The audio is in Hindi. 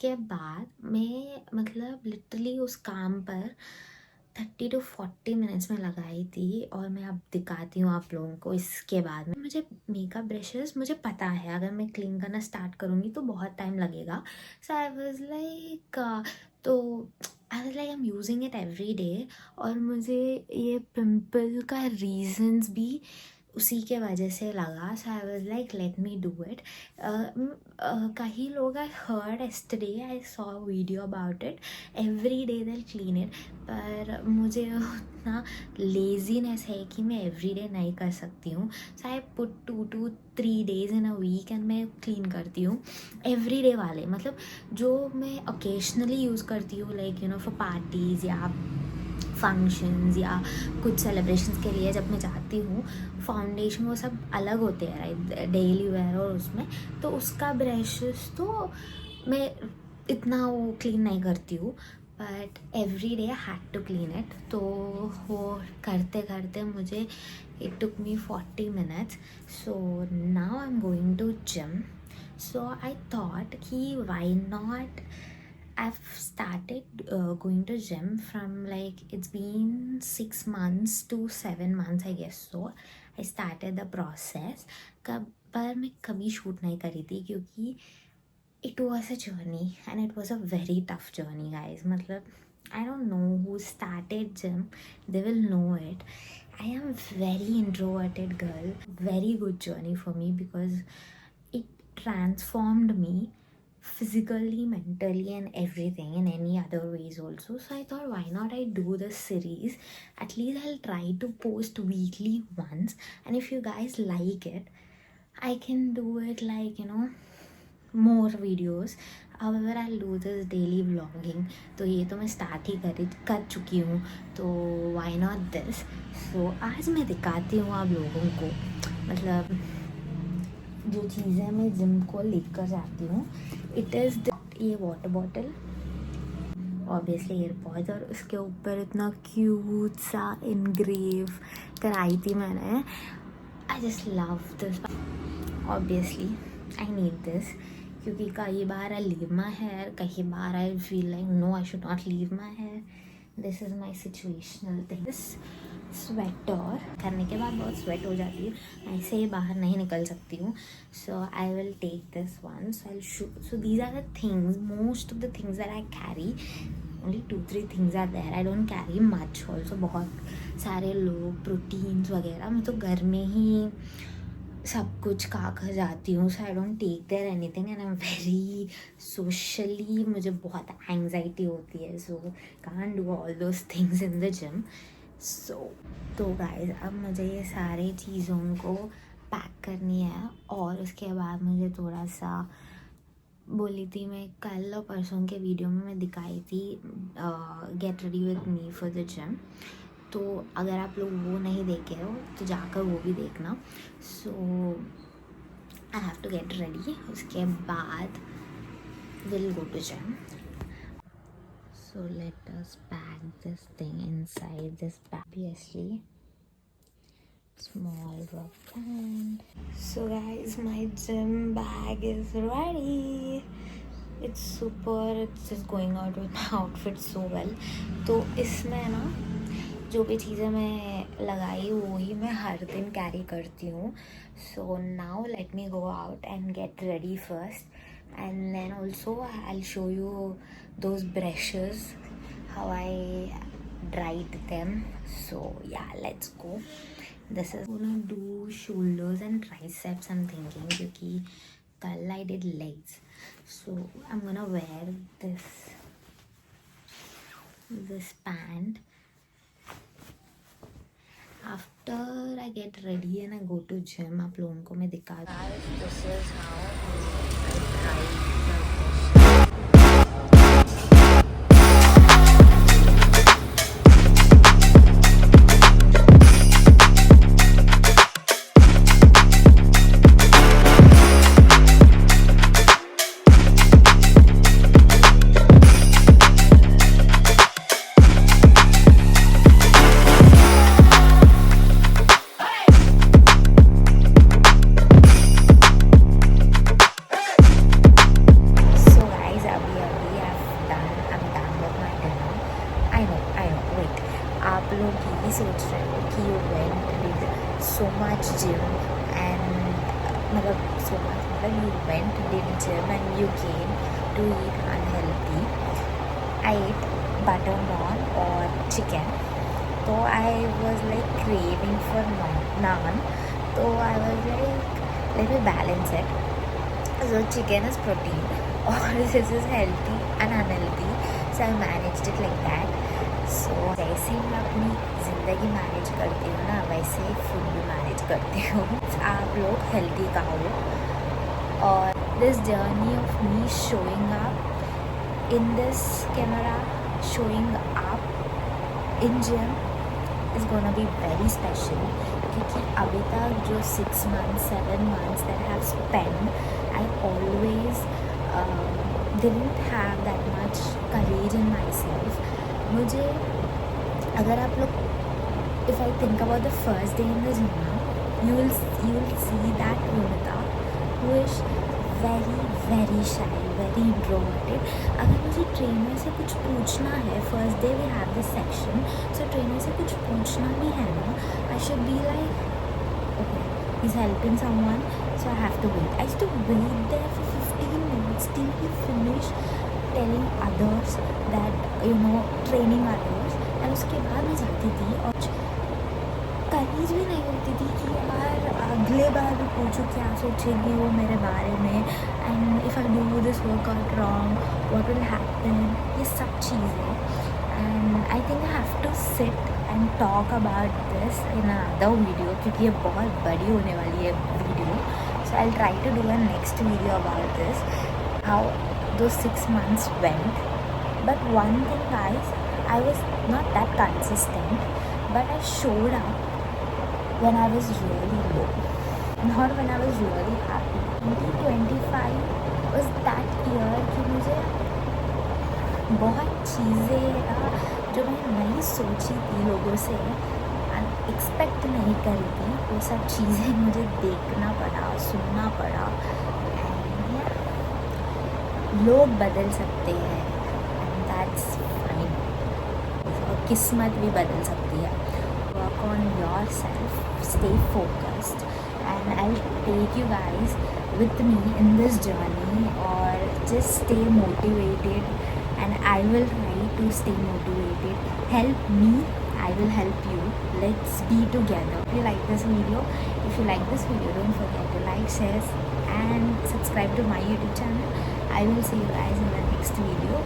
उसके बाद मैं मतलब लिटरली उस काम पर 30 to 40 मिनट्स में लगाई थी, और मैं अब दिखाती हूँ आप लोगों को। इसके बाद में मुझे मेकअप ब्रशेस, मुझे पता है अगर मैं क्लीन करना स्टार्ट करूँगी तो बहुत टाइम लगेगा। So I was like I am using it every day, और मुझे ये पिंपल का रीजंस भी उसी के वजह से लगा। So I was like let me do it. कई लोग, I heard yesterday, I saw video about it, every day they clean it, पर मुझे उतना लेजीनेस है कि मैं एवरी डे नहीं कर सकती हूँ। So I put 2 to 3 days in a week and मैं क्लीन करती हूँ। एवरी डे वाले मतलब जो मैं ओकेजनली यूज़ करती हूँ, लाइक फॉर पार्टीज़ या फंक्शंस या कुछ सेलिब्रेशंस के लिए जब मैं जाती हूँ, फाउंडेशन वो सब अलग होते हैं राइट, डेली वेयर, और उसमें तो उसका ब्रशेस तो मैं इतना वो क्लीन नहीं करती हूँ, but every day I had to clean it. तो वो करते करते मुझे it took me 40 minutes। So now I am going to gym. So I thought कि why not, I've started going to gym from like it's been 6 months to 7 months I guess so. I started the process. पर मैं कभी शूट नहीं करी थी क्योंकि it was a journey and it was a very tough journey guys. मतलब I don't know who started gym, they will know it. I am very introverted girl. Very good journey for me because it transformed me physically, mentally, and everything in any other ways also. So I thought, why not I do this series? At least I'll try to post weekly once, and if you guys like it, I can do it like more videos. However, I'll do this daily vlogging. तो ये तो मैं स्टार्ट ही कर चुकी हूँ, तो why not this? So आज मैं दिखाती हूँ आप लोगों को, मतलब जो चीज़ें मैं जिम को लेकर जाती हूँ। इट इज़ ये वाटर बॉटल, ऑब्वियसली एयरपॉड्स, और उसके ऊपर इतना क्यूट सा इनग्रेव कराई थी मैंने। I just love this, obviously I need this, क्योंकि कई बार आई लीव माई हेयर, कई बार I feel like no I should not leave my hair. This is my situational thing. Sweater करने के बाद बहुत स्वेट हो जाती है, ऐसे ही बाहर नहीं निकल सकती हूँ। So I will take this one, so I shoot. So these are the things, most of the things that I carry, only 2-3 things are there, I don't carry much also. बहुत सारे लोग प्रोटीन्स वगैरह, मैं तो घर में ही सब कुछ खा कर जाती हूँ। So I don't take there anything and I am very socially, मुझे बहुत एंग्जाइटी होती है, so can't do all those things in the gym. तो गाइस अब मुझे ये सारी चीज़ों को पैक करनी है, और उसके बाद मुझे थोड़ा सा बोली थी, मैं कल और परसों के वीडियो में मैं दिखाई थी get ready with me for the gym. तो अगर आप लोग वो नहीं देखे हो तो जाकर वो भी देखना। So I have to get ready, उसके बाद will go to gym. So let us pack this thing inside this bag. Obviously, small rubber band. So guys, my gym bag is ready. It's super. It's just going out with my outfit so well. तो इसमें ना जो भी चीज़ें मैं लगाई वो ही मैं हर दिन कैरी करती हूँ। So now let me go out and get ready first, and then also I'll show you those brushes, how I dried them. So yeah, let's go. This is gonna do shoulders and triceps, I'm thinking, क्योंकि कल I did legs. So I'm gonna wear this pant. After I get ready and I go to gym, आप लोगों को मैं दिखा दूँ। This is how I dried the आप लोग यही सोच रहे हो कि you went with so much gym and मतलब so much मतलब you went did gym and you came to eat unhealthy. I ate butter naan or chicken. So I was like craving for naan. So I was like, let me balance it. So chicken is protein or this is healthy and unhealthy. So I managed it like that. So जैसे ही मैं अपनी ज़िंदगी मैनेज करती हूँ ना, वैसे ही फूड भी मैनेज करती हूँ. आप लोग हेल्दी खाओ. और this journey of me showing up in this camera, showing up in gym is gonna be very special. क्योंकि अभी तक जो 6 months 7 months that I have spent, I always didn't have that much courage in myself. मुझे अगर आप लोग if I think about the first day in the gym now, you will see that Vimita who is very shy, very introverted. अगर मुझे ट्रेनर से कुछ पूछना है, first day we have this section, so trainer से कुछ पूछना भी है ना, I should be like okay he is helping someone, so I have to wait. I to wait there for 15 minutes till he finish telling others that training others. And उसके बाद मैं जाती थी और करीज भी नहीं होती थी कि यार अगले बार भी पूछूँ क्या सोचेगी वो मेरे बारे में, and if I do this workout wrong what will happen, ये सब चीज़ें. And I think I have to sit and talk about this in other video, क्योंकि ये बहुत बड़ी होने वाली है video. So I will try to do a next video about this, how those 6 months went. But one thing guys, I was not that consistent, but I showed up when I was really low, not when I was really happy. 2025 was that year कि मुझे बहुत चीज़ें जो मैंने नहीं सोची थी लोगों से, एक्सपेक्ट नहीं करी थी, वो सब चीज़ें मुझे देखना पड़ा, सुनना पड़ा. लोग बदल सकते हैं एंड दैट्स फाइन. और किस्मत भी बदल सकती है. Work on yourself, stay focused, and I will take you guys with me in this journey, और just stay motivated and I will try to stay motivated. Help me, I will help you. Let's be together. If you like this video, don't forget to like, share and subscribe to my YouTube channel. I will see you guys in the next video.